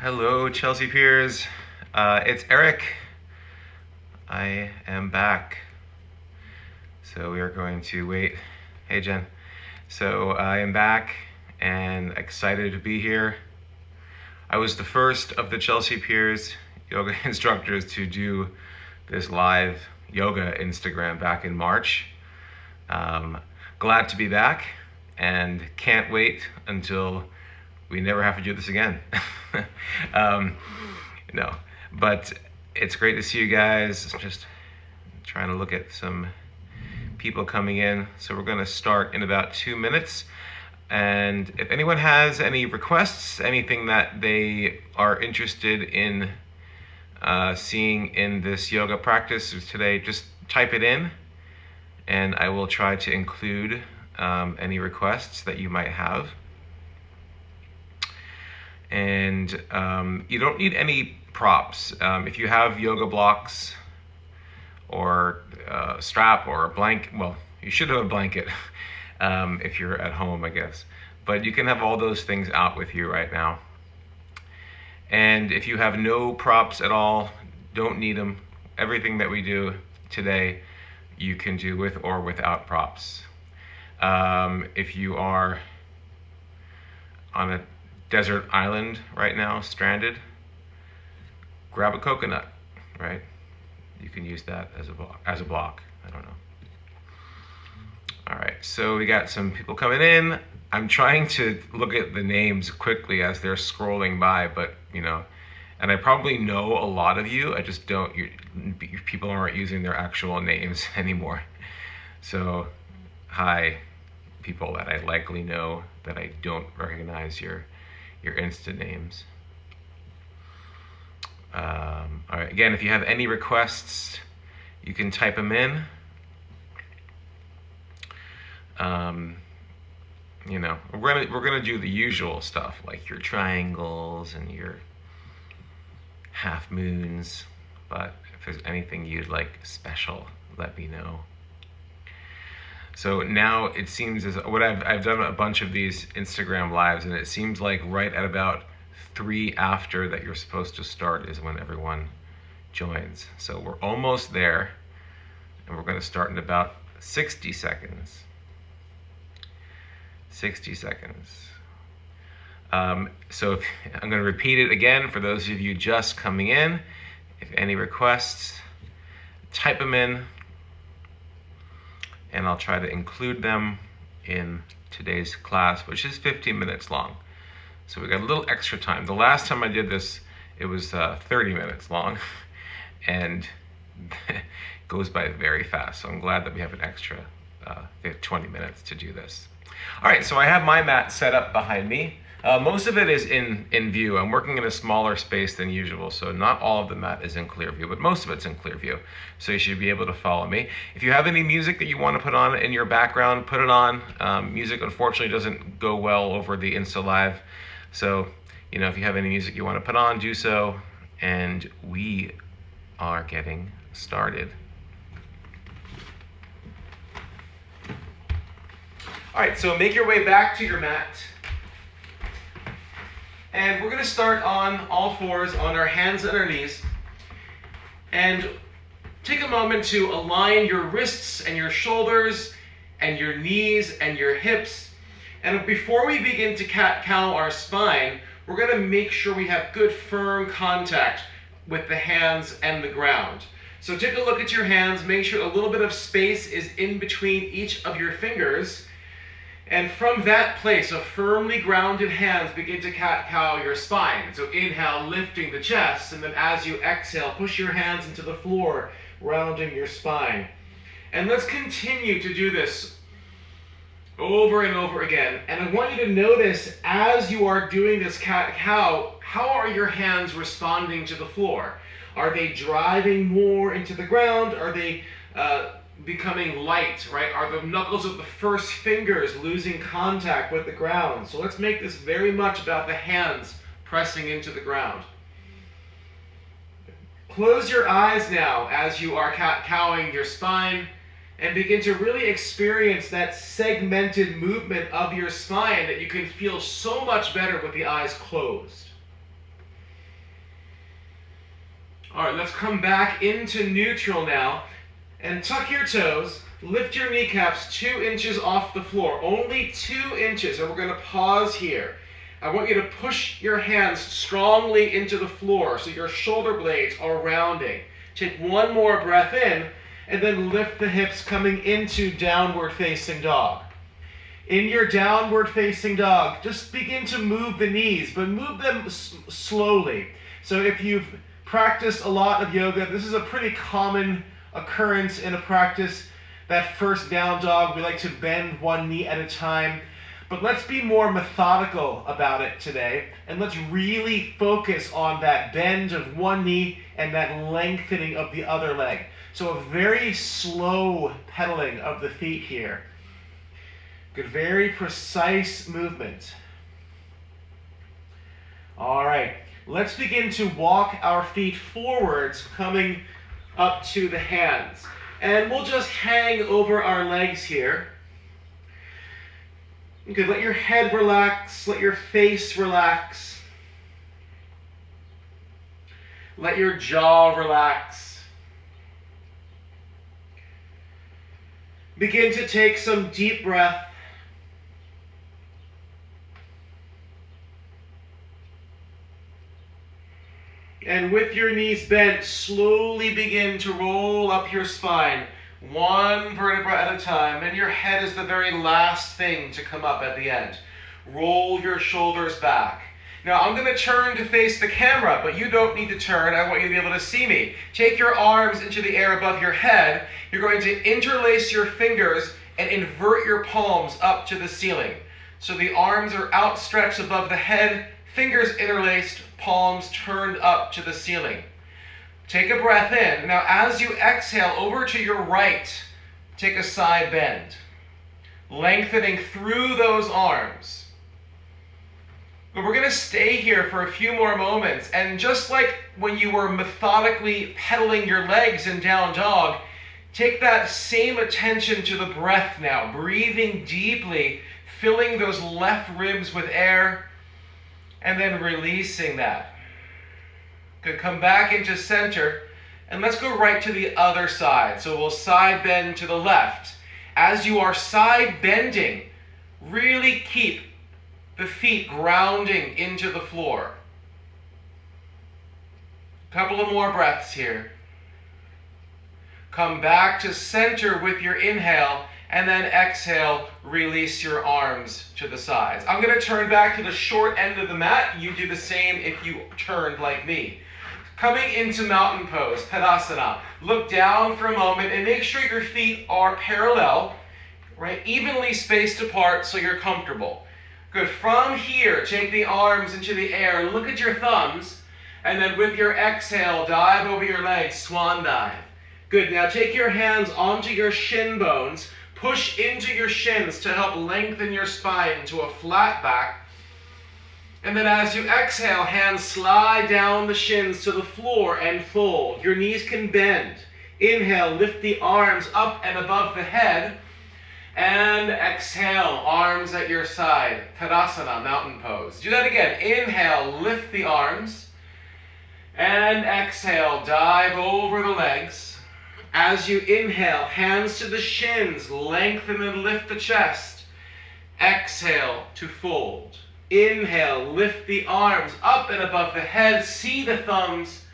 Hello, Chelsea Piers. It's Eric. I am back. So we are going to wait. Hey, Jen. So I am back and excited to be here. I was the first of the Chelsea Piers yoga instructors to do this live yoga Instagram back in March. Glad to be back and can't wait until we never have to do this again. No, but it's great to see you guys. Just trying to look at some people coming in. So we're going to start in about 2 minutes. And if anyone has any requests, anything that they are interested in seeing in this yoga practice today, just type it in and I will try to include any requests that you might have. And you don't need any props. If you have yoga blocks or a strap or a blanket, well, you should have a blanket if you're at home, I guess. But you can have all those things out with you right now. And if you have no props at all, don't need them. Everything that we do today, you can do with or without props. If you are on a desert island right now, stranded, grab a coconut, right? You can use that as a block. I don't know. All right, so we got some people coming in. I'm trying to look at the names quickly as they're scrolling by, but and I probably know a lot of you. I just don't. People aren't using their actual names anymore. So, hi, people that I likely know that I don't recognize your Insta names. All right. Again, if you have any requests, you can type them in. We're gonna do the usual stuff like your triangles and your half moons. But if there's anything you'd like special, let me know. So now it seems as what I've done a bunch of these Instagram lives, and it seems like right at about 3 after that you're supposed to start is when everyone joins. So we're almost there, and we're going to start in about 60 seconds. 60 seconds. So I'm going to repeat it again for those of you just coming in. If any requests, type them in, and I'll try to include them in today's class, which is 15 minutes long. So we got a little extra time. The last time I did this, it was 30 minutes long, and it goes by very fast. So I'm glad that we have an extra 20 minutes to do this. All right, so I have my mat set up behind me. Most of it is in view. I'm working in a smaller space than usual, so not all of the mat is in clear view, but most of it's in clear view. So you should be able to follow me. If you have any music that you want to put on in your background, put it on. Music, unfortunately, doesn't go well over the Insta Live. So, if you have any music you want to put on, do so. And we are getting started. All right, so make your way back to your mat. And we're going to start on all fours, on our hands and our knees. And take a moment to align your wrists and your shoulders and your knees and your hips. And before we begin to cat-cow our spine, we're going to make sure we have good firm contact with the hands and the ground. So take a look at your hands, make sure a little bit of space is in between each of your fingers. And from that place of firmly grounded hands, begin to cat-cow your spine. So inhale, lifting the chest, and then as you exhale, push your hands into the floor, rounding your spine. And let's continue to do this over and over again. And I want you to notice as you are doing this cat-cow, how are your hands responding to the floor? Are they driving more into the ground? Are they becoming light, right? Are the knuckles of the first fingers losing contact with the ground? So let's make this very much about the hands pressing into the ground. Close your eyes now as you are cat-cowing your spine and begin to really experience that segmented movement of your spine that you can feel so much better with the eyes closed. All right, let's come back into neutral now. And tuck your toes. Lift your kneecaps 2 inches off the floor. Only 2 inches. And we're going to pause here. I want you to push your hands strongly into the floor so your shoulder blades are rounding. Take one more breath in, and then lift the hips coming into downward facing dog. In your downward facing dog, just begin to move the knees, but move them slowly. So if you've practiced a lot of yoga, this is a pretty common occurrence in a practice. That first down dog, we like to bend one knee at a time. But let's be more methodical about it today, and let's really focus on that bend of one knee and that lengthening of the other leg. So a very slow pedaling of the feet here. Good, very precise movement. All right, let's begin to walk our feet forwards, coming up to the hands. And we'll just hang over our legs here. You can let your head relax, let your face relax. Let your jaw relax. Begin to take some deep breath. And with your knees bent, slowly begin to roll up your spine, one vertebra at a time, and your head is the very last thing to come up at the end. Roll your shoulders back. Now I'm going to turn to face the camera, but you don't need to turn. I want you to be able to see me. Take your arms into the air above your head. You're going to interlace your fingers and invert your palms up to the ceiling. So the arms are outstretched above the head, fingers interlaced, palms turned up to the ceiling. Take a breath in. Now as you exhale over to your right, take a side bend, lengthening through those arms. But we're going to stay here for a few more moments, and just like when you were methodically pedaling your legs in down dog, take that same attention to the breath now, breathing deeply, filling those left ribs with air, and then releasing that. Good, come back into center, and let's go right to the other side. So we'll side bend to the left. As you are side bending, really keep the feet grounding into the floor. A couple of more breaths here. Come back to center with your inhale, and then exhale, release your arms to the sides. I'm going to turn back to the short end of the mat. You do the same if you turned like me. Coming into mountain pose, Tadasana. Look down for a moment and make sure your feet are parallel, right? Evenly spaced apart so you're comfortable. Good. From here, take the arms into the air. Look at your thumbs. And then with your exhale, dive over your legs, swan dive. Good. Now take your hands onto your shin bones. Push into your shins to help lengthen your spine to a flat back. And then as you exhale, hands slide down the shins to the floor and fold. Your knees can bend. Inhale, lift the arms up and above the head. And exhale, arms at your side. Tadasana, mountain pose. Do that again. Inhale, lift the arms. And exhale, dive over the legs. As you inhale, hands to the shins, lengthen and lift the chest. Exhale to fold. Inhale, lift the arms up and above the head, see the thumbs,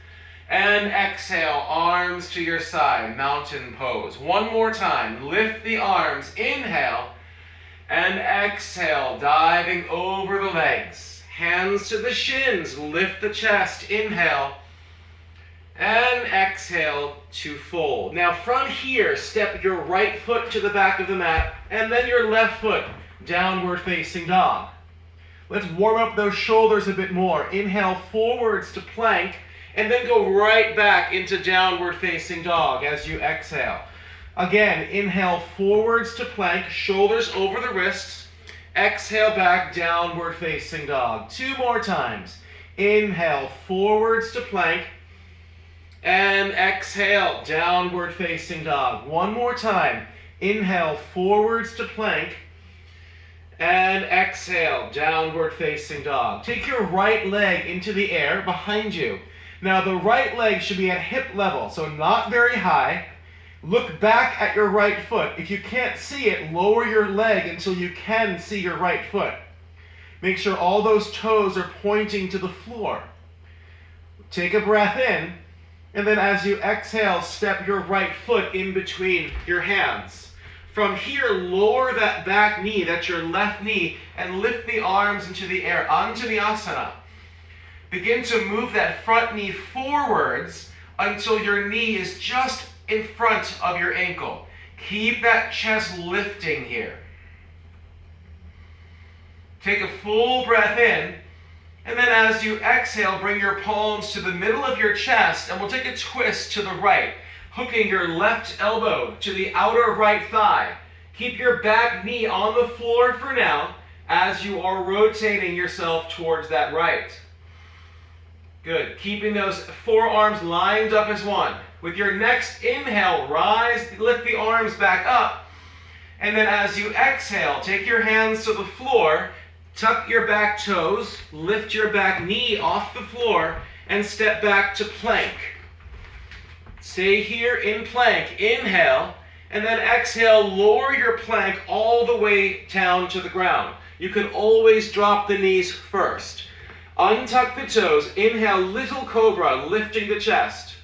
and exhale, arms to your side, mountain pose. One more time, lift the arms, inhale, and exhale, diving over the legs. Hands to the shins, lift the chest, inhale, and exhale to fold. Now from here, step your right foot to the back of the mat, and then your left foot, downward facing dog. Let's warm up those shoulders a bit more. Inhale forwards to plank, and then go right back into downward facing dog as you exhale. Again, inhale forwards to plank, shoulders over the wrists. Exhale back, downward facing dog. 2 more times. Inhale forwards to plank, and exhale, downward facing dog. 1 more time. Inhale forwards to plank, and exhale, downward facing dog. Take your right leg into the air behind you. Now the right leg should be at hip level, so not very high. Look back at your right foot. If you can't see it, lower your leg until you can see your right foot. Make sure all those toes are pointing to the floor. Take a breath in, and then as you exhale, step your right foot in between your hands. From here, lower that back knee, that's your left knee, and lift the arms into the air, Anjaneyasana. Begin to move that front knee forwards until your knee is just in front of your ankle. Keep that chest lifting here. Take a full breath in, and then as you exhale, bring your palms to the middle of your chest, and we'll take a twist to the right, hooking your left elbow to the outer right thigh. Keep your back knee on the floor for now as you are rotating yourself towards that right. Good. Keeping those forearms lined up as one. With your next inhale, rise, lift the arms back up. And then as you exhale, take your hands to the floor, tuck your back toes, lift your back knee off the floor, and step back to plank. Stay here in plank. Inhale, and then exhale, lower your plank all the way down to the ground. You can always drop the knees first. Untuck the toes. Inhale, little cobra, lifting the chest.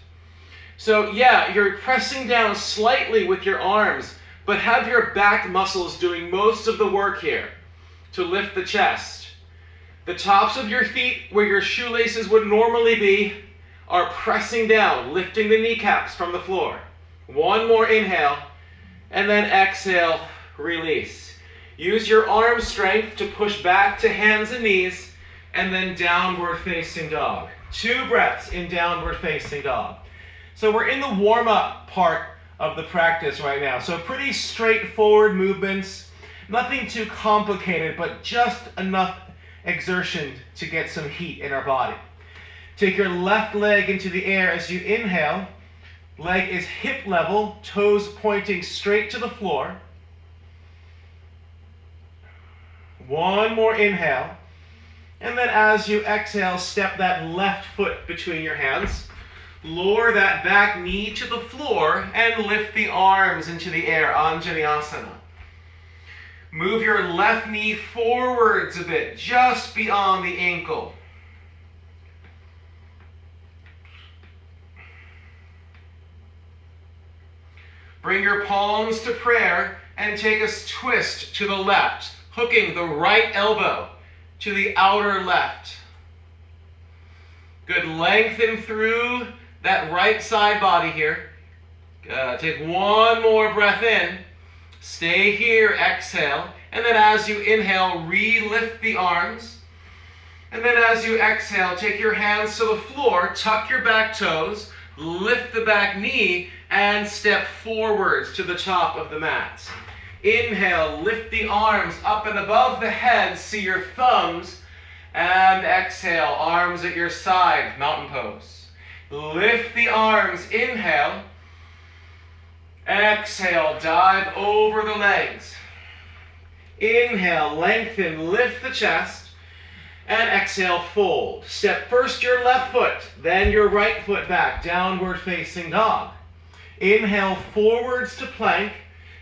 So yeah, you're pressing down slightly with your arms, but have your back muscles doing most of the work here to lift the chest. The tops of your feet, where your shoelaces would normally be, are pressing down, lifting the kneecaps from the floor. One more inhale, and then exhale, release. Use your arm strength to push back to hands and knees, and then downward facing dog. 2 breaths in downward facing dog. So we're in the warm-up part of the practice right now. So pretty straightforward movements. Nothing too complicated, but just enough exertion to get some heat in our body. Take your left leg into the air as you inhale. Leg is hip level, toes pointing straight to the floor. One more inhale. And then as you exhale, step that left foot between your hands. Lower that back knee to the floor and lift the arms into the air, Anjaneyasana. Move your left knee forwards a bit, just beyond the ankle. Bring your palms to prayer and take a twist to the left, hooking the right elbow to the outer left. Good. Lengthen through that right side body here. Take one more breath in. Stay here, exhale, and then as you inhale, re-lift the arms. And then as you exhale, take your hands to the floor, tuck your back toes, lift the back knee, and step forwards to the top of the mat. Inhale, lift the arms up and above the head, see your thumbs, and exhale, arms at your side, mountain pose. Lift the arms, inhale. Exhale, dive over the legs. Inhale, lengthen, lift the chest. And exhale, fold. Step first your left foot, then your right foot back, downward facing dog. Inhale, forwards to plank.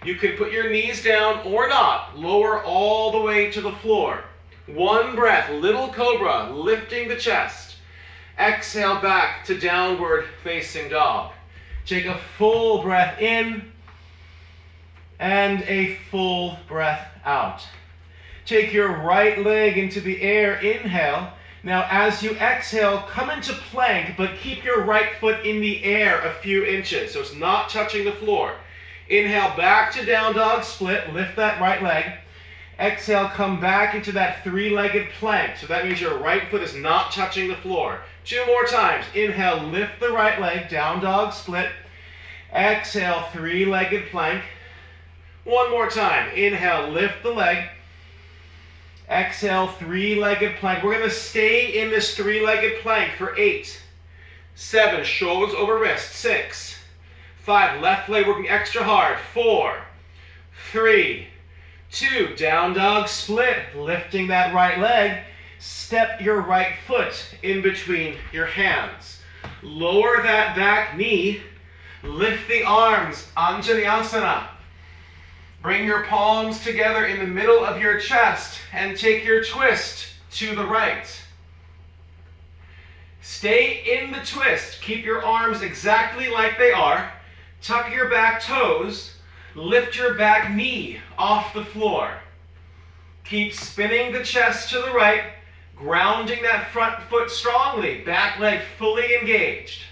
You can put your knees down or not. Lower all the way to the floor. One breath, little cobra, lifting the chest. Exhale back to downward facing dog. Take a full breath in and a full breath out. Take your right leg into the air, inhale. Now as you exhale, come into plank, but keep your right foot in the air a few inches, so it's not touching the floor. Inhale back to down dog split, lift that right leg. Exhale, come back into that 3-legged plank, so that means your right foot is not touching the floor. 2 more times. Inhale, lift the right leg, down dog split. Exhale, 3-legged plank. 1 more time. Inhale, lift the leg. Exhale, 3-legged plank. We're going to stay in this 3-legged plank for 8, 7, shoulders over wrist, 6, 5, left leg working extra hard, 4, 3, 2, down dog split, lifting that right leg. Step your right foot in between your hands. Lower that back knee. Lift the arms, Anjaneyasana. Bring your palms together in the middle of your chest and take your twist to the right. Stay in the twist. Keep your arms exactly like they are. Tuck your back toes. Lift your back knee off the floor. Keep spinning the chest to the right, grounding that front foot strongly, back leg fully engaged.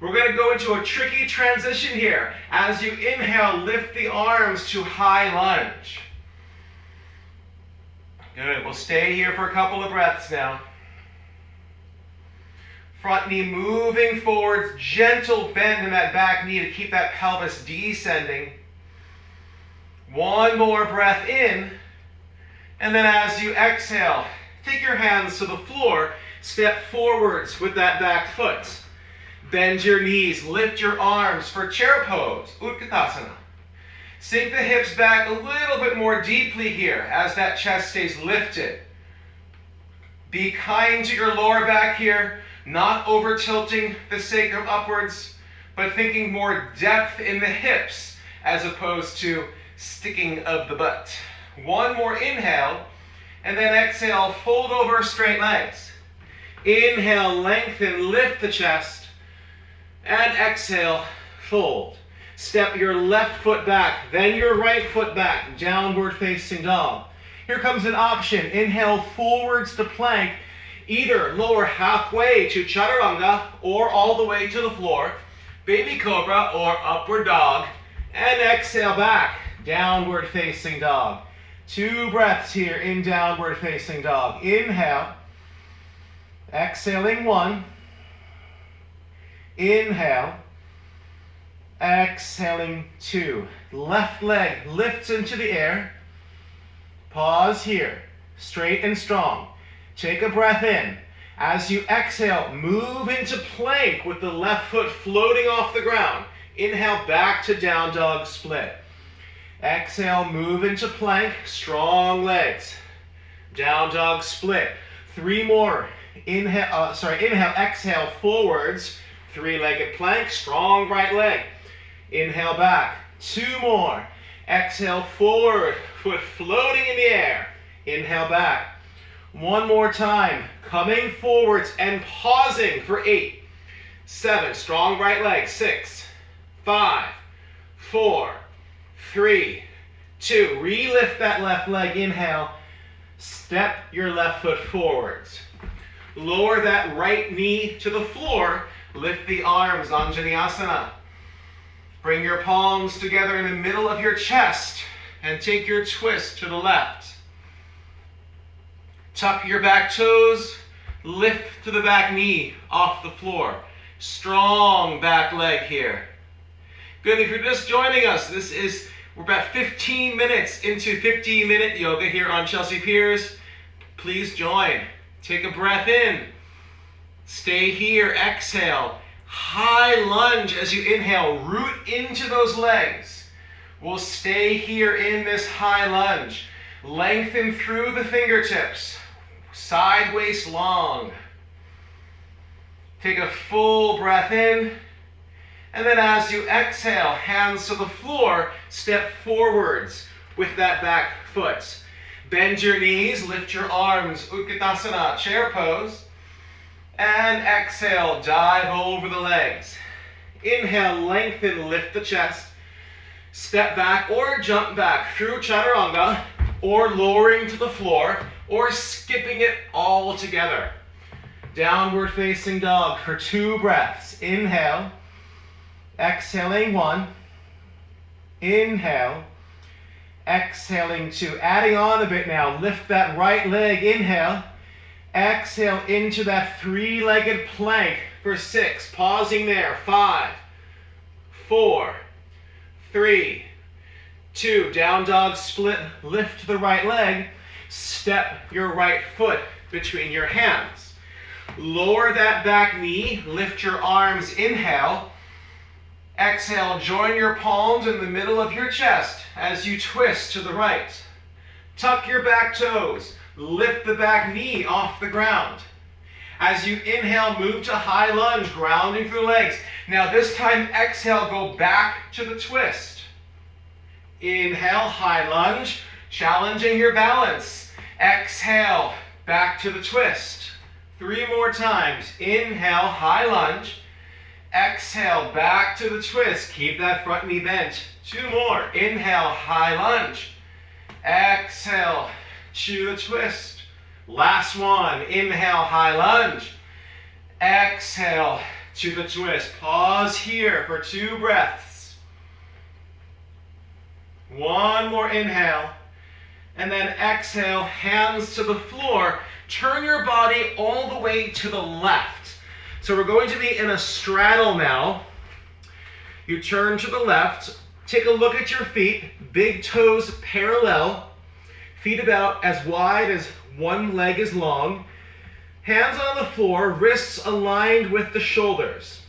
We're going to go into a tricky transition here. As you inhale, lift the arms to high lunge. Good. We'll stay here for a couple of breaths now. Front knee moving forwards, gentle bend in that back knee to keep that pelvis descending. One more breath in, and then as you exhale, take your hands to the floor, step forwards with that back foot. Bend your knees, lift your arms for chair pose, Utkatasana. Sink the hips back a little bit more deeply here as that chest stays lifted. Be kind to your lower back here. Not over tilting the sacrum upwards, but thinking more depth in the hips as opposed to sticking of the butt. One more inhale, and then exhale, fold over straight legs. Inhale, lengthen, lift the chest, and exhale, fold. Step your left foot back, then your right foot back, downward facing dog. Here comes an option. Inhale forwards to plank. Either lower halfway to chaturanga or all the way to the floor, baby cobra or upward dog, and exhale back, downward facing dog. 2 breaths here in downward facing dog. Inhale, exhaling 1, inhale, exhaling 2. Left leg lifts into the air, pause here, straight and strong. Take a breath in. As you exhale, move into plank with the left foot floating off the ground. Inhale back to down dog split. Exhale, move into plank, strong legs. Down dog split. 3 more. Inhale, exhale forwards. 3-legged plank, strong right leg. Inhale back. 2 more. Exhale forward, foot floating in the air. Inhale back. 1 more time, coming forwards and pausing for 8, 7, strong right leg, 6, 5, 4, 3, 2, relift that left leg, inhale, step your left foot forwards. Lower that right knee to the floor, lift the arms, Anjaneyasana. Bring your palms together in the middle of your chest and take your twist to the left. Tuck your back toes, lift to the back knee off the floor. Strong back leg here. Good, if you're just joining us, we're about 15 minutes into 15-minute yoga here on Chelsea Piers. Please join. Take a breath in. Stay here, exhale. High lunge as you inhale, root into those legs. We'll stay here in this high lunge. Lengthen through the fingertips. Sideways long. Take a full breath in. And then as you exhale, hands to the floor, step forwards with that back foot. Bend your knees, lift your arms, Utkatasana, chair pose. And exhale, dive over the legs. Inhale, lengthen, lift the chest. Step back or jump back through chaturanga, or lowering to the floor, or skipping it all together. Downward facing dog for 2 breaths. Inhale, exhaling 1, inhale, exhaling 2. Adding on a bit now, lift that right leg, inhale, exhale into that 3-legged plank for 6. Pausing there, 5, 4, 3, 2. Down dog split, lift the right leg, step your right foot between your hands. Lower that back knee, lift your arms, inhale. Exhale, join your palms in the middle of your chest as you twist to the right. Tuck your back toes, lift the back knee off the ground. As you inhale, move to high lunge, grounding through the legs. Now this time, exhale, go back to the twist. Inhale, high lunge, challenging your balance. Exhale, back to the twist. 3 more times. Inhale, high lunge. Exhale, back to the twist. Keep that front knee bent. 2 more. Inhale, high lunge. Exhale, to the twist. Last one. Inhale, high lunge. Exhale, to the twist. Pause here for 2 breaths. 1 more inhale. And then exhale, hands to the floor. Turn your body all the way to the left. So we're going to be in a straddle now. You turn to the left. Take a look at your feet. Big toes parallel. Feet about as wide as one leg is long. Hands on the floor, wrists aligned with the shoulders.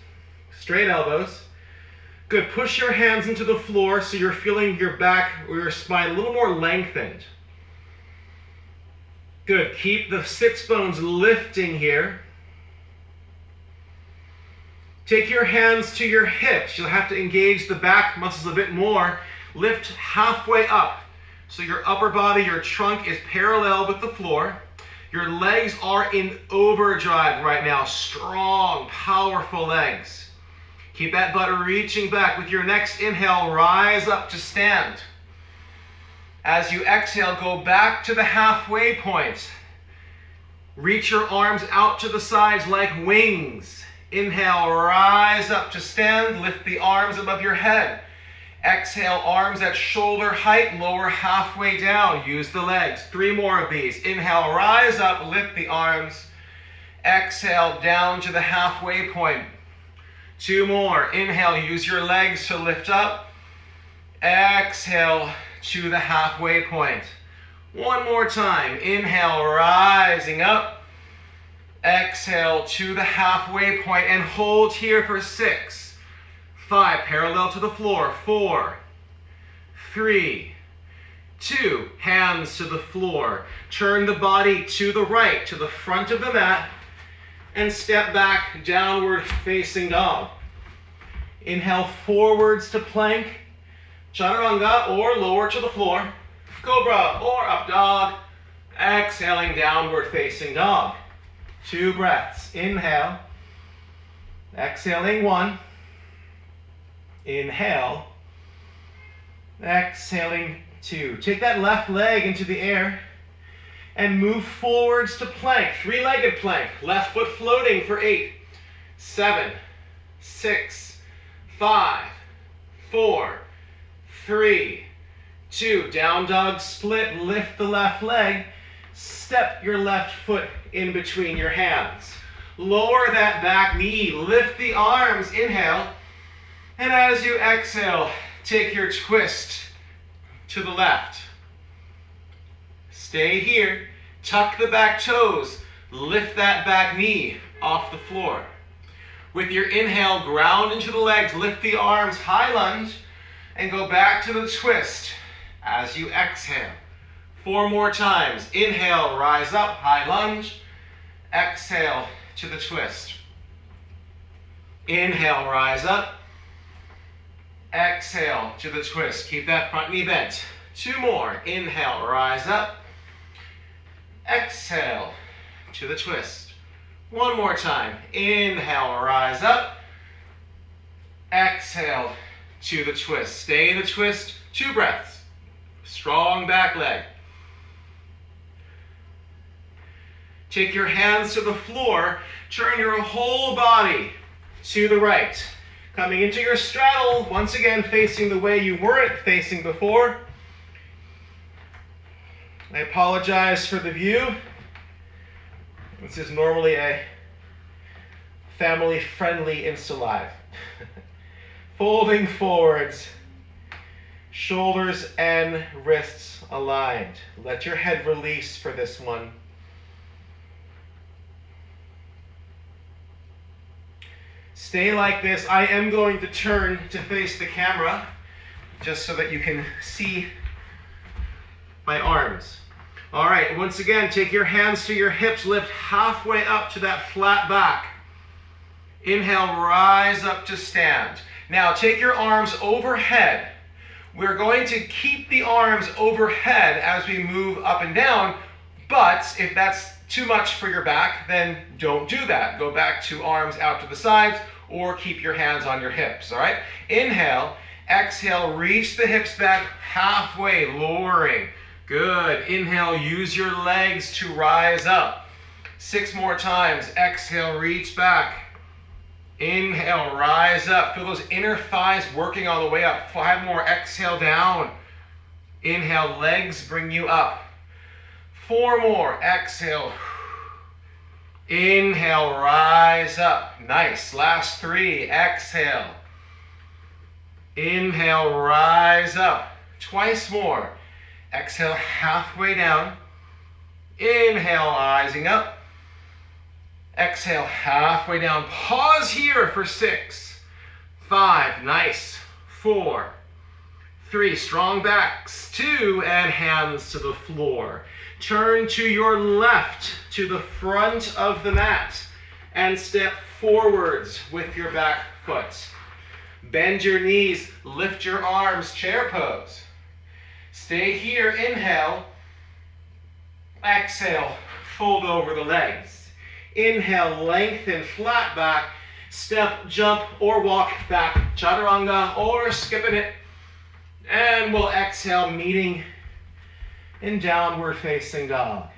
Straight elbows. Good. Push your hands into the floor so you're feeling your back or your spine a little more lengthened. Good. Keep the sits bones lifting here. Take your hands to your hips. You'll have to engage the back muscles a bit more. Lift halfway up. So your upper body, your trunk is parallel with the floor. Your legs are in overdrive right now. Strong, powerful legs. Keep that butt reaching back. With your next inhale, rise up to stand. As you exhale, go back to the halfway point. Reach your arms out to the sides like wings. Inhale, rise up to stand. Lift the arms above your head. Exhale, arms at shoulder height, lower halfway down. Use the legs. 3 more of these. Inhale, rise up, lift the arms. Exhale, down to the halfway point. 2 more. Inhale, use your legs to lift up. Exhale, to the halfway point. 1 more time. Inhale, rising up. Exhale, to the halfway point, and hold here for 6. 5, parallel to the floor. 4, 3, 2, hands to the floor. Turn the body to the right, to the front of the mat, and step back, downward facing dog. Inhale, forwards to plank, chaturanga, or lower to the floor, cobra, or up dog. Exhaling, downward facing dog. 2 breaths. Inhale, exhaling 1. Inhale, exhaling 2. Take that left leg into the air and move forwards to plank, 3-legged plank. Left foot floating for 8, 7, 6, 5, 4, 3, 2. Down dog split, lift the left leg, step your left foot in between your hands. Lower that back knee, lift the arms, inhale. And as you exhale, take your twist to the left. Stay here. Tuck the back toes. Lift that back knee off the floor. With your inhale, ground into the legs. Lift the arms, high lunge, and go back to the twist as you exhale. 4 more times. Inhale, rise up, high lunge. Exhale to the twist. Inhale, rise up. Exhale to the twist. Keep that front knee bent. 2 more. Inhale, rise up. Exhale to the twist. 1 more time. Inhale, rise up. Exhale to the twist. Stay in the twist. 2 breaths. Strong back leg. Take your hands to the floor. Turn your whole body to the right. Coming into your straddle, once again facing the way you weren't facing before. I apologize for the view. This is normally a family-friendly Insta Live. Folding forwards, shoulders and wrists aligned. Let your head release for this one. Stay like this. I am going to turn to face the camera just so that you can see my arms. All right, once again, take your hands to your hips, lift halfway up to that flat back. Inhale, rise up to stand. Now take your arms overhead. We're going to keep the arms overhead as we move up and down, but if that's too much for your back, then don't do that. Go back to arms out to the sides or keep your hands on your hips, all right? Inhale, exhale, reach the hips back halfway, lowering. Good. Inhale, use your legs to rise up. 6 more times. Exhale, reach back. Inhale, rise up. Feel those inner thighs working all the way up. 5 more. Exhale, down. Inhale, legs bring you up. 4 more. Exhale. Inhale, rise up. Nice. Last 3. Exhale. Inhale, rise up. Twice more. Exhale, halfway down. Inhale, rising up. Exhale, halfway down. Pause here for 6, 5, nice. 4, 3, strong backs. 2, and hands to the floor. Turn to your left, to the front of the mat, and step forwards with your back foot. Bend your knees, lift your arms, chair pose. Stay here, inhale. Exhale, fold over the legs. Inhale, lengthen, flat back, step, jump, or walk back, chaturanga, or skipping it. And we'll exhale, meeting in downward facing dog.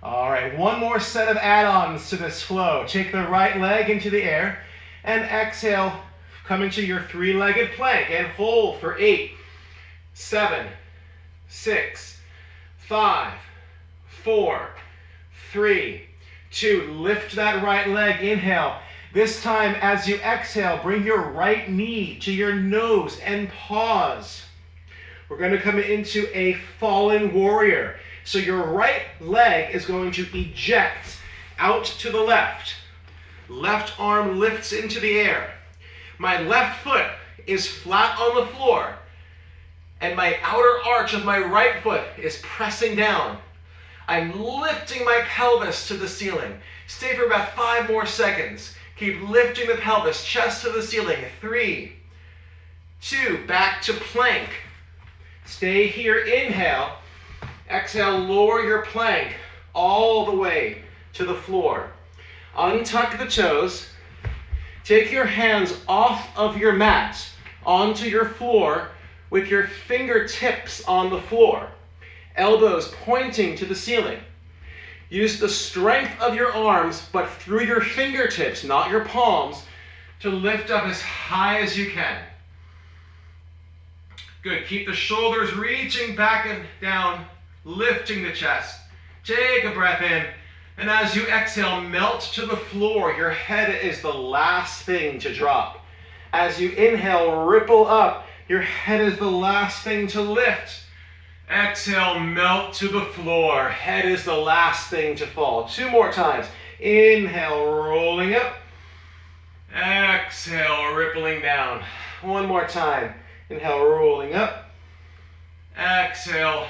All right, one more set of add-ons to this flow. Take the right leg into the air, and exhale, come into your 3-legged plank, and hold for 8, 7, 6, 5, 4, 3, 2, lift that right leg, inhale. This time, as you exhale, bring your right knee to your nose and pause. We're going to come into a fallen warrior. So your right leg is going to eject out to the left. Left arm lifts into the air. My left foot is flat on the floor, and my outer arch of my right foot is pressing down. I'm lifting my pelvis to the ceiling. Stay for about 5 more seconds. Keep lifting the pelvis, chest to the ceiling. 3, 2, back to plank. Stay here, inhale. Exhale, lower your plank all the way to the floor. Untuck the toes. Take your hands off of your mat onto your floor with your fingertips on the floor. Elbows pointing to the ceiling. Use the strength of your arms, but through your fingertips, not your palms, to lift up as high as you can. Good. Keep the shoulders reaching back and down, lifting the chest. Take a breath in, and as you exhale, melt to the floor. Your head is the last thing to drop. As you inhale, ripple up. Your head is the last thing to lift. Exhale, melt to the floor. Head is the last thing to fall. 2 more times. Inhale, rolling up. Exhale, rippling down. 1 more time. Inhale, rolling up. Exhale,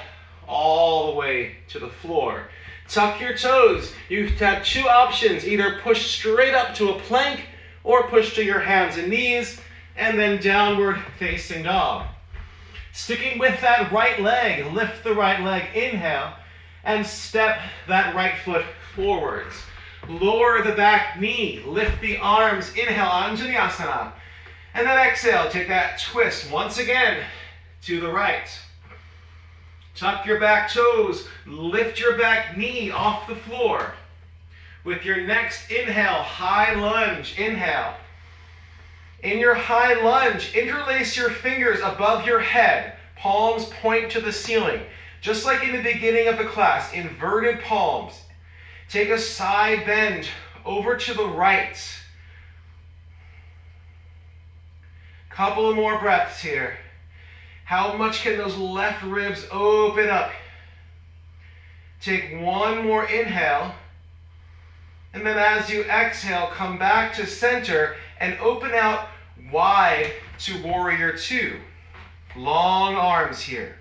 all the way to the floor. Tuck your toes. You have 2 options. Either push straight up to a plank or push to your hands and knees, and then downward facing dog. Sticking with that right leg, lift the right leg, inhale, and step that right foot forwards. Lower the back knee, lift the arms, inhale, Anjaneyasana. And then exhale, take that twist once again to the right. Tuck your back toes, lift your back knee off the floor. With your next inhale, high lunge, inhale. In your high lunge, interlace your fingers above your head. Palms point to the ceiling. Just like in the beginning of the class, inverted palms. Take a side bend over to the right. Couple of more breaths here. How much can those left ribs open up? Take 1 more inhale. And then as you exhale, come back to center and open out wide to warrior 2. Long arms here.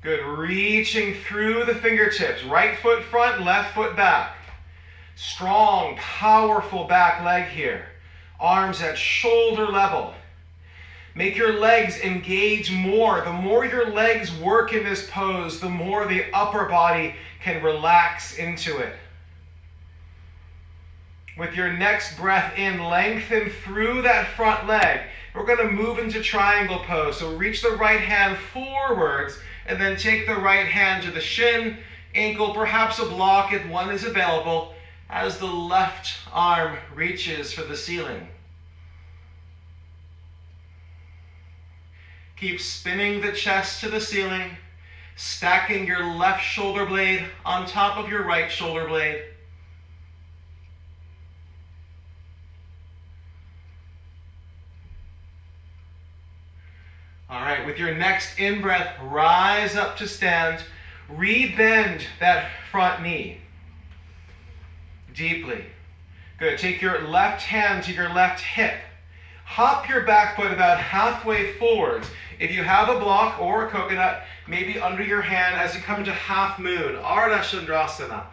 Good, reaching through the fingertips. Right foot front, left foot back. Strong, powerful back leg here. Arms at shoulder level. Make your legs engage more. The more your legs work in this pose, the more the upper body can relax into it. With your next breath in, lengthen through that front leg. We're going to move into triangle pose. So reach the right hand forwards and then take the right hand to the shin, ankle, perhaps a block if one is available, as the left arm reaches for the ceiling. Keep spinning the chest to the ceiling, stacking your left shoulder blade on top of your right shoulder blade. All right, with your next in-breath, rise up to stand. Rebend that front knee deeply. Good. Take your left hand to your left hip. Hop your back foot about halfway forwards. If you have a block or a coconut, maybe under your hand as you come into half moon, Ardha Chandrasana.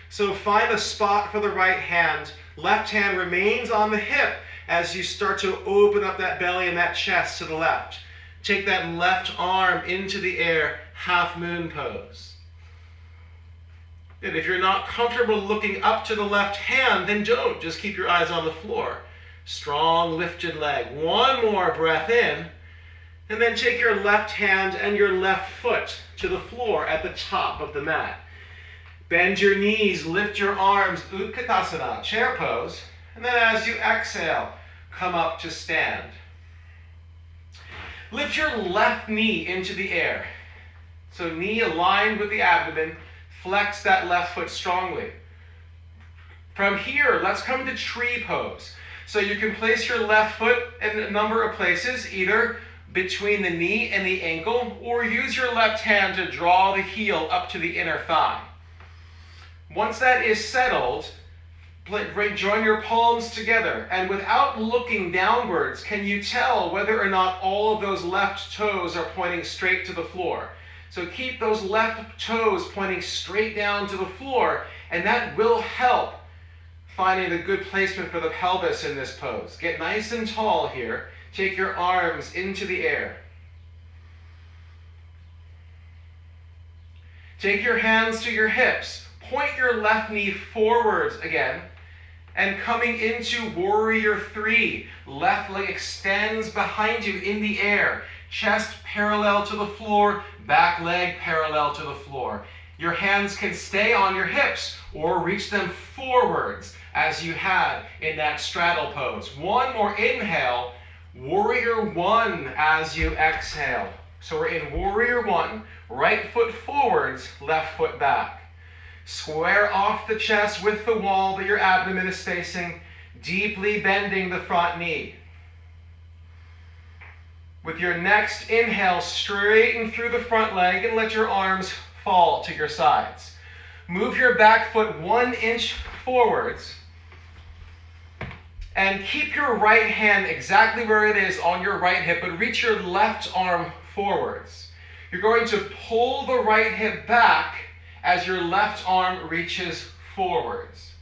So find a spot for the right hand. Left hand remains on the hip as you start to open up that belly and that chest to the left. Take that left arm into the air, half moon pose. And if you're not comfortable looking up to the left hand, then don't. Just keep your eyes on the floor. Strong lifted leg. One more breath in. And then take your left hand and your left foot to the floor at the top of the mat. Bend your knees, lift your arms, Utkatasana, chair pose. And then as you exhale, come up to stand. Lift your left knee into the air. So knee aligned with the abdomen. Flex that left foot strongly. From here, let's come to tree pose. So you can place your left foot in a number of places, either between the knee and the ankle, or use your left hand to draw the heel up to the inner thigh. Once that is settled, join your palms together, and without looking downwards, can you tell whether or not all of those left toes are pointing straight to the floor? So keep those left toes pointing straight down to the floor, and that will help finding the good placement for the pelvis in this pose. Get nice and tall here. Take your arms into the air. Take your hands to your hips. Point your left knee forwards again. And coming into warrior three. Left leg extends behind you in the air. Chest parallel to the floor. Back leg parallel to the floor. Your hands can stay on your hips or reach them forwards as you had in that straddle pose. One more inhale. Warrior one as you exhale. So we're in warrior one. Right foot forwards, left foot back. Square off the chest with the wall that your abdomen is facing, deeply bending the front knee. With your next inhale, straighten through the front leg and let your arms fall to your sides. Move your back foot 1 inch forwards and keep your right hand exactly where it is on your right hip, but reach your left arm forwards. You're going to pull the right hip back as your left arm reaches forwards.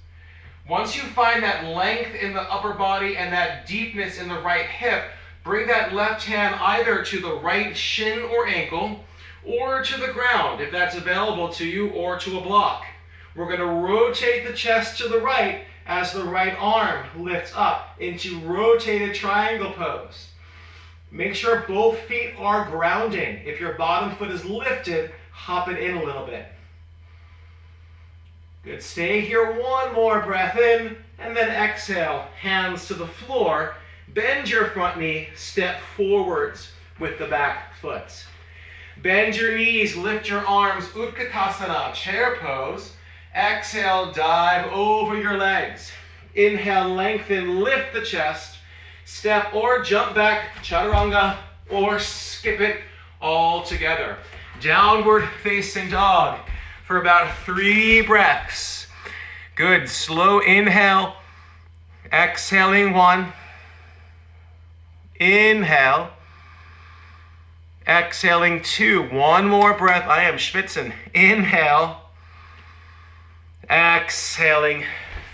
Once you find that length in the upper body and that deepness in the right hip, bring that left hand either to the right shin or ankle, or to the ground if that's available to you, or to a block. We're going to rotate the chest to the right as the right arm lifts up into rotated triangle pose. Make sure both feet are grounding. If your bottom foot is lifted, hop it in a little bit. Good. Stay here. One more breath in, and then exhale. Hands to the floor. Bend your front knee. Step forwards with the back foot. Bend your knees. Lift your arms. Utkatasana, chair pose. Exhale, dive over your legs. Inhale, lengthen, lift the chest. Step or jump back, chaturanga, or skip it all together. Downward facing dog for about 3 breaths. Good. Slow inhale. Exhaling 1. Inhale. Exhaling 2. One more breath. I am schwitzen. Inhale. Exhaling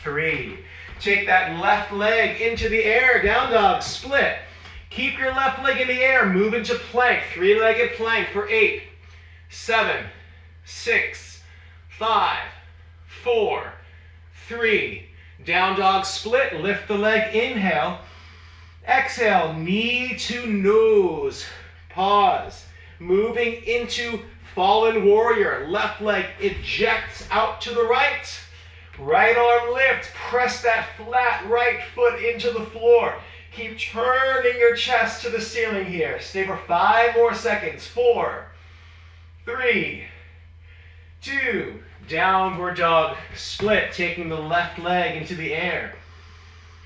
3. Take that left leg into the air. Down dog. Split. Keep your left leg in the air. Move into plank. 3-legged plank for 8, 7, 6, 5, 4, 3. Down dog split. Lift the leg. Inhale. Exhale. Knee to nose. Pause. Moving into fallen warrior. Left leg ejects out to the right. Right arm lift. Press that flat right foot into the floor. Keep turning your chest to the ceiling here. Stay for 5 more seconds. 4, 3, 2. Downward dog split. Taking the left leg into the air.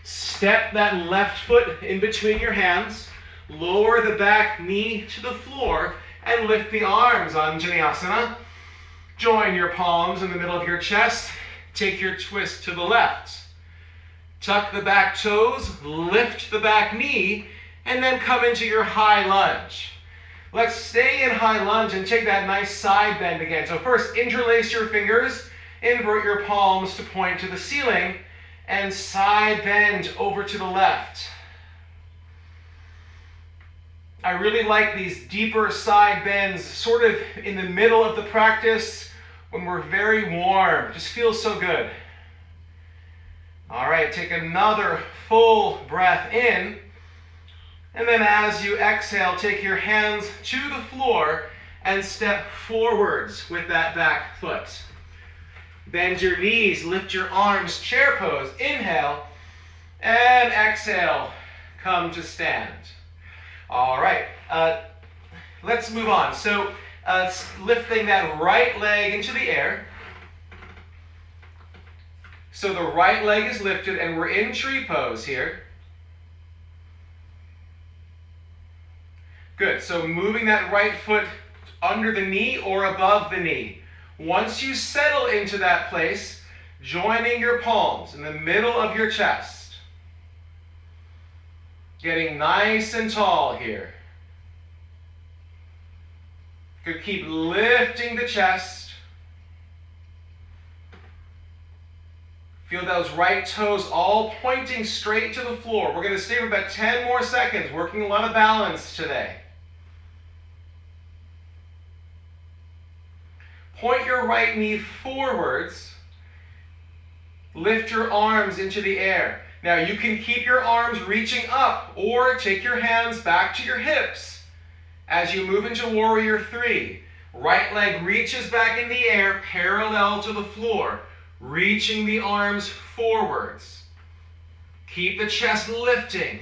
Step that left foot in between your hands. Lower the back knee to the floor and lift the arms, Anjaneyasana. Join your palms in the middle of your chest. Take your twist to the left. Tuck the back toes, lift the back knee, and then come into your high lunge. Let's stay in high lunge and take that nice side bend again. So first, interlace your fingers, invert your palms to point to the ceiling, and side bend over to the left. I really like these deeper side bends sort of in the middle of the practice when we're very warm. Just feels so good. All right, take another full breath in. And then as you exhale, take your hands to the floor and step forwards with that back foot. Bend your knees, lift your arms, chair pose. Inhale and exhale, come to stand. All right, let's move on. So lifting that right leg into the air. So the right leg is lifted and we're in tree pose here. Good, so moving that right foot under the knee or above the knee. Once you settle into that place, joining your palms in the middle of your chest. Getting nice and tall here. Good, keep lifting the chest. Feel those right toes all pointing straight to the floor. We're going to stay for about 10 more seconds, working a lot of balance today. Point your right knee forwards. Lift your arms into the air. Now you can keep your arms reaching up or take your hands back to your hips as you move into Warrior 3. Right leg reaches back in the air parallel to the floor, reaching the arms forwards. Keep the chest lifting.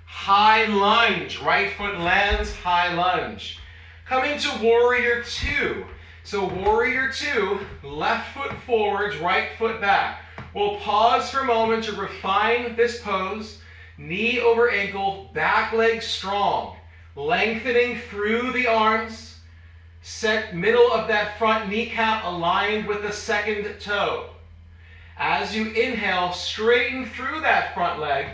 High lunge. Right foot lands, high lunge. Come into Warrior 2. So Warrior 2, left foot forwards, right foot back. We'll pause for a moment to refine this pose. Knee over ankle, back leg strong. Lengthening through the arms. Set middle of that front kneecap aligned with the second toe. As you inhale, straighten through that front leg.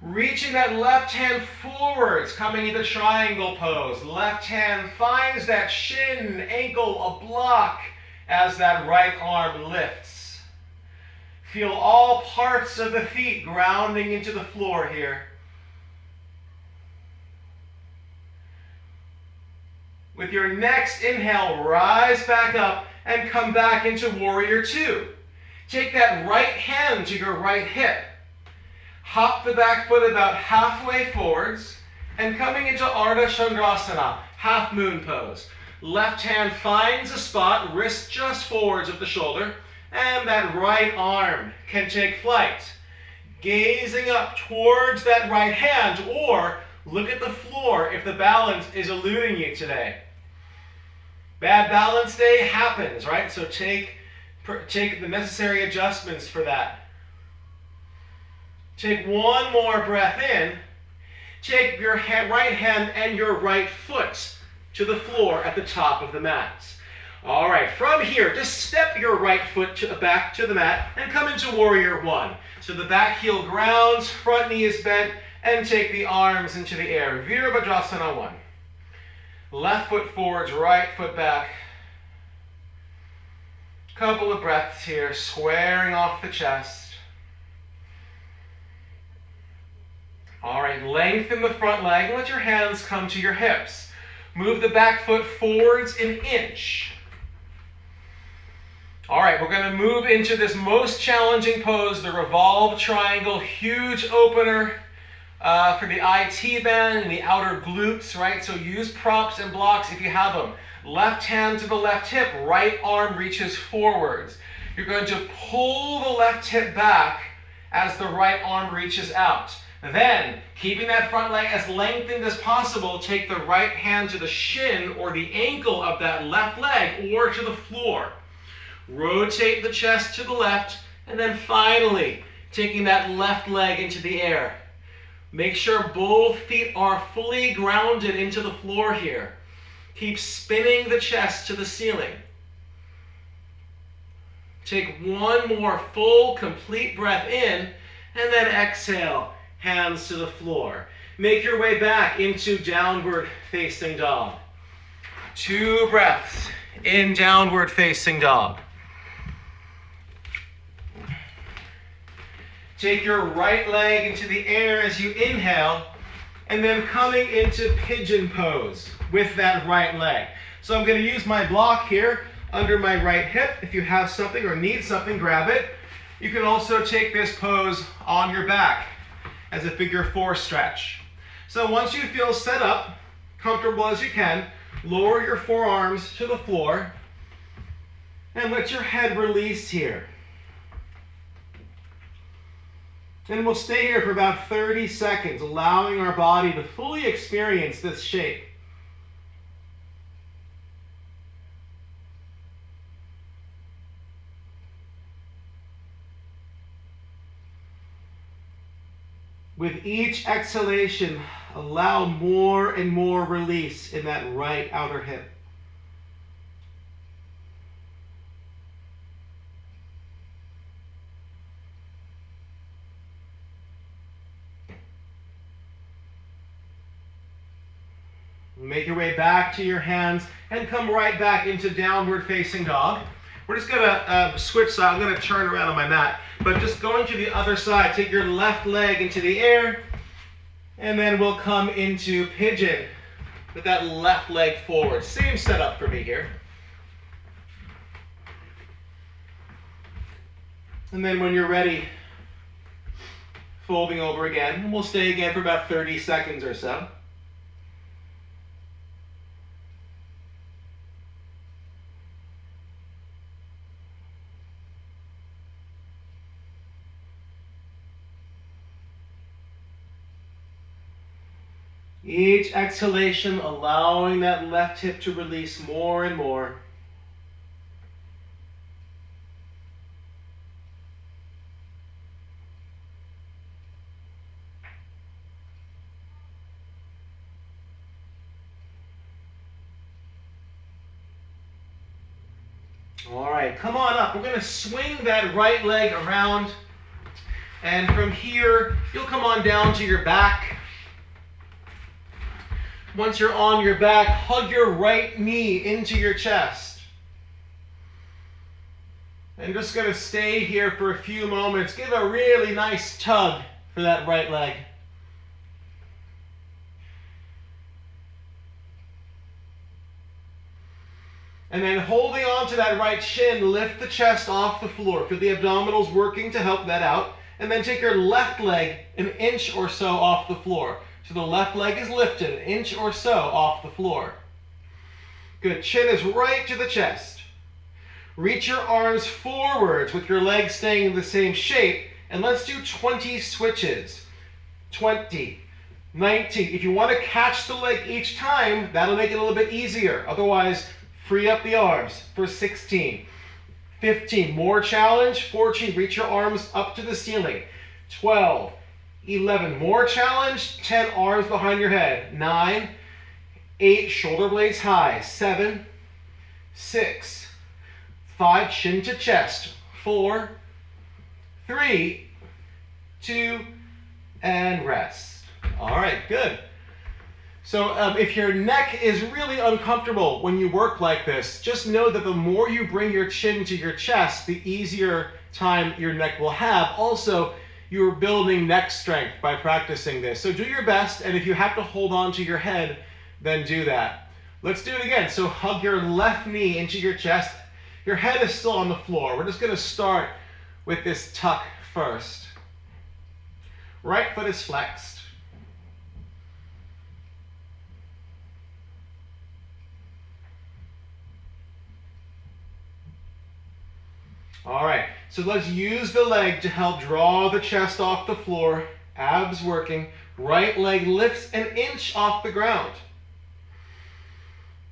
Reaching that left hand forwards, coming into triangle pose. Left hand finds that shin, ankle, a block as that right arm lifts. Feel all parts of the feet grounding into the floor here. With your next inhale, rise back up and come back into Warrior 2. Take that right hand to your right hip. Hop the back foot about halfway forwards and coming into Ardha Chandrasana, half moon pose. Left hand finds a spot, wrist just forwards of the shoulder, and that right arm can take flight. Gazing up towards that right hand, or look at the floor if the balance is eluding you today. Bad balance day happens, right? So take the necessary adjustments for that. Take one more breath in. Take your right hand and your right foot to the floor at the top of the mat. All right, from here, just step your right foot back to the mat and come into Warrior 1. So the back heel grounds, front knee is bent, and take the arms into the air. Virabhadrasana 1. Left foot forwards, right foot back. Couple of breaths here, squaring off the chest. All right, lengthen the front leg and let your hands come to your hips. Move the back foot forwards an inch. All right, we're going to move into this most challenging pose, the revolved triangle, huge opener for the IT band and the outer glutes, right? So use props and blocks if you have them. Left hand to the left hip, right arm reaches forwards. You're going to pull the left hip back as the right arm reaches out. Then, keeping that front leg as lengthened as possible, take the right hand to the shin or the ankle of that left leg or to the floor. Rotate the chest to the left, and then finally, taking that left leg into the air. Make sure both feet are fully grounded into the floor here. Keep spinning the chest to the ceiling. Take one more full, complete breath in, and then exhale, hands to the floor. Make your way back into downward facing dog. 2 breaths in downward facing dog. Take your right leg into the air as you inhale, and then coming into pigeon pose with that right leg. So I'm going to use my block here under my right hip. If you have something or need something, grab it. You can also take this pose on your back as a figure 4 stretch. So once you feel set up, comfortable as you can, lower your forearms to the floor and let your head release here. And we'll stay here for about 30 seconds, allowing our body to fully experience this shape. With each exhalation, allow more and more release in that right outer hip. Make your way back to your hands and come right back into downward facing dog. We're just going to switch side. I'm going to turn around on my mat. But just going to the other side, take your left leg into the air, and then we'll come into pigeon with that left leg forward. Same setup for me here. And then when you're ready, folding over again. And we'll stay again for about 30 seconds or so. Each exhalation, allowing that left hip to release more and more. All right, come on up. We're going to swing that right leg around. And from here, you'll come on down to your back. Once you're on your back, hug your right knee into your chest. And just going to stay here for a few moments. Give a really nice tug for that right leg. And then holding on to that right shin, lift the chest off the floor. Feel the abdominals working to help that out. And then take your left leg an inch or so off the floor. So the left leg is lifted an inch or so off the floor. Good. Chin is right to the chest. Reach your arms forwards with your legs staying in the same shape. And let's do 20 switches. 20, 19. If you want to catch the leg each time, that'll make it a little bit easier. Otherwise, free up the arms for 16. 15. More challenge. 14. Reach your arms up to the ceiling. 12. 11, more challenge, 10, arms behind your head. 9, 8, shoulder blades high. 7, 6, 5, chin to chest. 4, 3, 2, and rest. All right, good. So if your neck is really uncomfortable when you work like this, just know that the more you bring your chin to your chest, the easier time your neck will have. Also, you're building neck strength by practicing this. So do your best, and if you have to hold on to your head, then do that. Let's do it again. So hug your left knee into your chest. Your head is still on the floor. We're just going to start with this tuck first. Right foot is flexed. All right, so let's use the leg to help draw the chest off the floor, abs working. Right leg lifts an inch off the ground.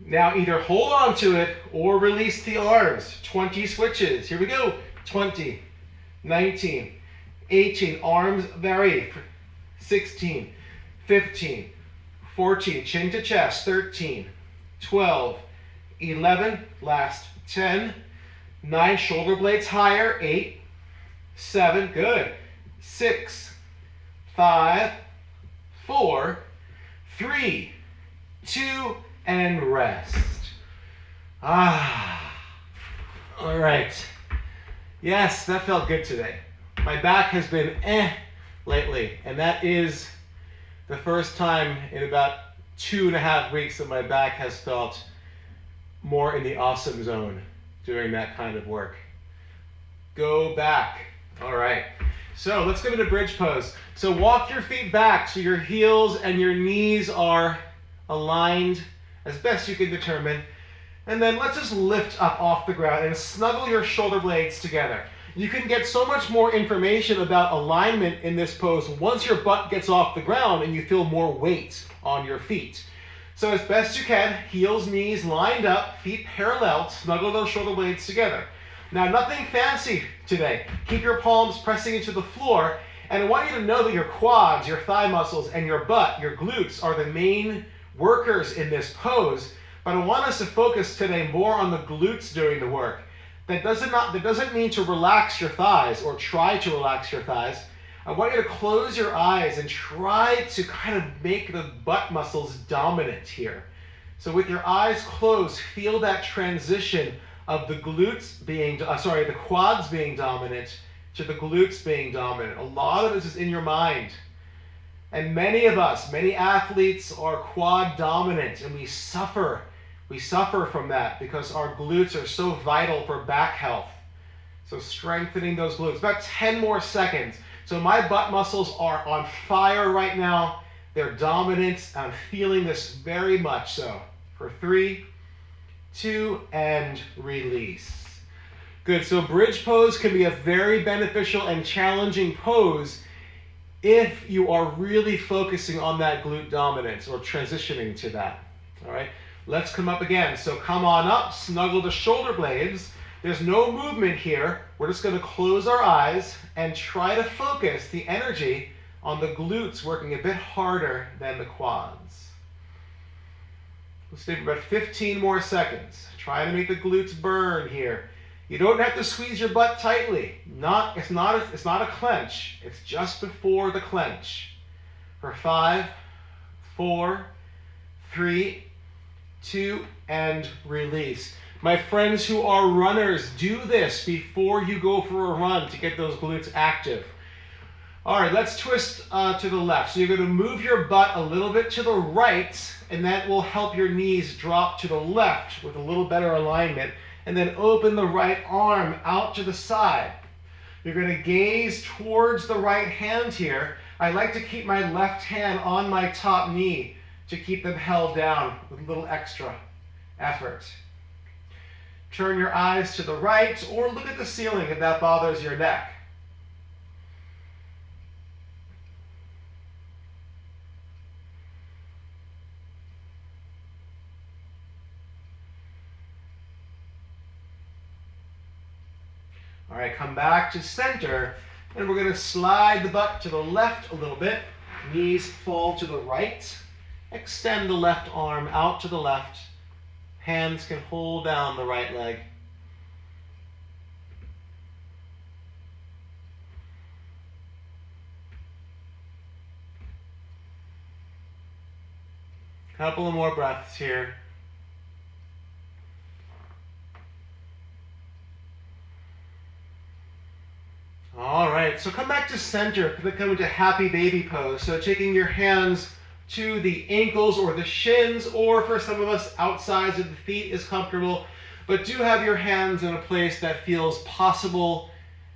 Now either hold on to it or release the arms. 20 switches. Here we go. 20, 19, 18. Arms vary. 16, 15, 14. Chin to chest. 13, 12, 11. Last 10. 9, shoulder blades higher. 8, 7, good. 6, 5, 4, 3, 2, and rest. All right. Yes, that felt good today. My back has been lately, and that is the first time in about 2.5 weeks that my back has felt more in the awesome zone doing that kind of work. Go back. All right. So let's go to the bridge pose. So walk your feet back so your heels and your knees are aligned as best you can determine. And then let's just lift up off the ground and snuggle your shoulder blades together. You can get so much more information about alignment in this pose once your butt gets off the ground and you feel more weight on your feet. So as best you can, heels, knees lined up, feet parallel, snuggle those shoulder blades together. Now nothing fancy today. Keep your palms pressing into the floor, and I want you to know that your quads, your thigh muscles, and your butt, your glutes, are the main workers in this pose, but I want us to focus today more on the glutes doing the work. That doesn't mean to relax your thighs or try to relax your thighs. I want you to close your eyes and try to kind of make the butt muscles dominant here. So with your eyes closed, feel that transition of the glutes being, the quads being dominant to the glutes being dominant. A lot of this is in your mind. And many of us, many athletes are quad dominant, and we suffer. We suffer from that because our glutes are so vital for back health. So strengthening those glutes. About 10 more seconds. So my butt muscles are on fire right now. They're dominant. I'm feeling this very much so. For 3, 2, and release. Good. So bridge pose can be a very beneficial and challenging pose if you are really focusing on that glute dominance or transitioning to that. All right. Let's come up again. So come on up, snuggle the shoulder blades. There's no movement here. We're just going to close our eyes and try to focus the energy on the glutes working a bit harder than the quads. Let's stay for about 15 more seconds. Try to make the glutes burn here. You don't have to squeeze your butt tightly. It's not a clench. It's just before the clench. For 5, 4, 3, 2, and release. My friends who are runners, do this before you go for a run to get those glutes active. All right, let's twist to the left. So you're going to move your butt a little bit to the right, and that will help your knees drop to the left with a little better alignment. And then open the right arm out to the side. You're going to gaze towards the right hand here. I like to keep my left hand on my top knee to keep them held down with a little extra effort. Turn your eyes to the right or look at the ceiling if that bothers your neck. All right, come back to center, and we're going to slide the butt to the left a little bit. Knees fall to the right. Extend the left arm out to the left. Hands can hold down the right leg. Couple of more breaths here. All right, so come back to center. Come into happy baby pose. So taking your hands to the ankles or the shins, or for some of us, outsides of the feet is comfortable. But do have your hands in a place that feels possible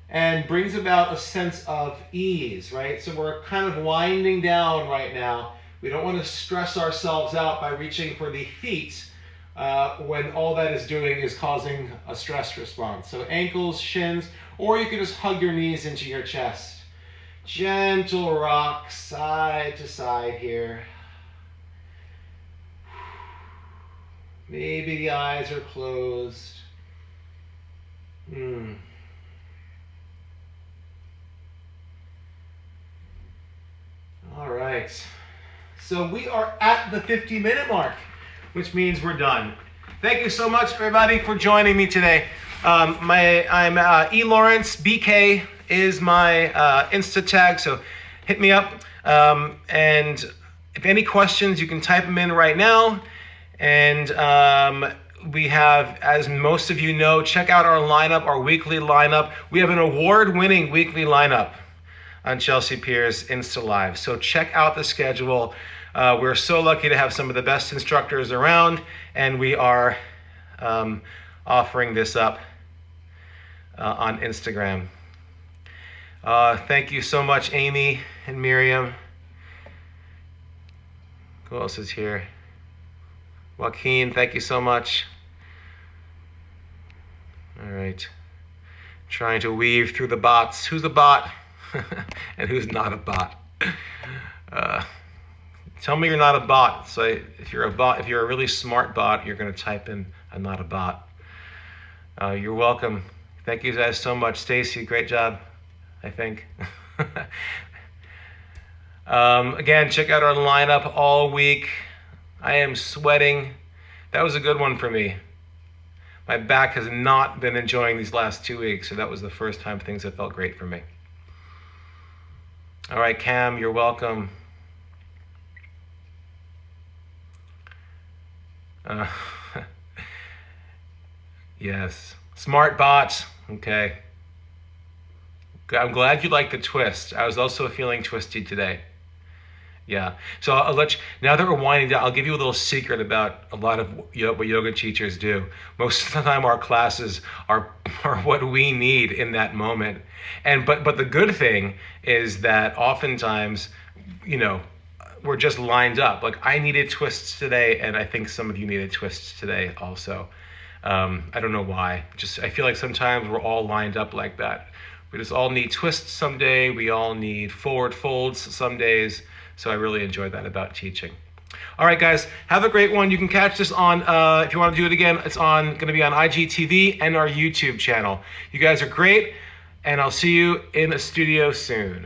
and brings about a sense of ease, right? So we're kind of winding down right now. We don't want to stress ourselves out by reaching for the feet when all that is doing is causing a stress response. So ankles, shins, or you can just hug your knees into your chest. Gentle rock side to side here. Maybe the eyes are closed. All right. So we are at the 50-minute mark, which means we're done. Thank you so much, everybody, for joining me today. I'm E. Lawrence. BK is my Insta tag, so hit me up. And if any questions, you can type them in right now. And we have, as most of you know, check out our lineup, our weekly lineup. We have an award-winning weekly lineup on Chelsea Piers Insta Live. So check out the schedule. We're so lucky to have some of the best instructors around, and we are offering this up on Instagram. Thank you so much, Amy and Miriam. Who else is here? Joaquin, thank you so much. All right. Trying to weave through the bots. Who's a bot and who's not a bot? Tell me you're not a bot. So if you're a bot, if you're a really smart bot, you're going to type in "I'm not a bot." You're welcome. Thank you guys so much. Stacy, great job, I think. Again, check out our lineup all week. I am sweating. That was a good one for me. My back has not been enjoying these last 2 weeks, so that was the first time things have felt great for me. All right, Cam, you're welcome. Yes, smart bots. Okay. I'm glad you like the twist. I was also feeling twisty today. Yeah. So I'll let you, now that we're winding down, I'll give you a little secret about a lot of what yoga teachers do. Most of the time our classes are what we need in that moment. And but the good thing is that oftentimes, we're just lined up. Like I needed twists today, and I think some of you needed twists today also. I don't know why. I feel like sometimes we're all lined up like that. We just all need twists someday. We all need forward folds some days. So I really enjoy that about teaching. All right, guys, have a great one. You can catch this on, if you want to do it again, it's going to be on IGTV and our YouTube channel. You guys are great, and I'll see you in the studio soon.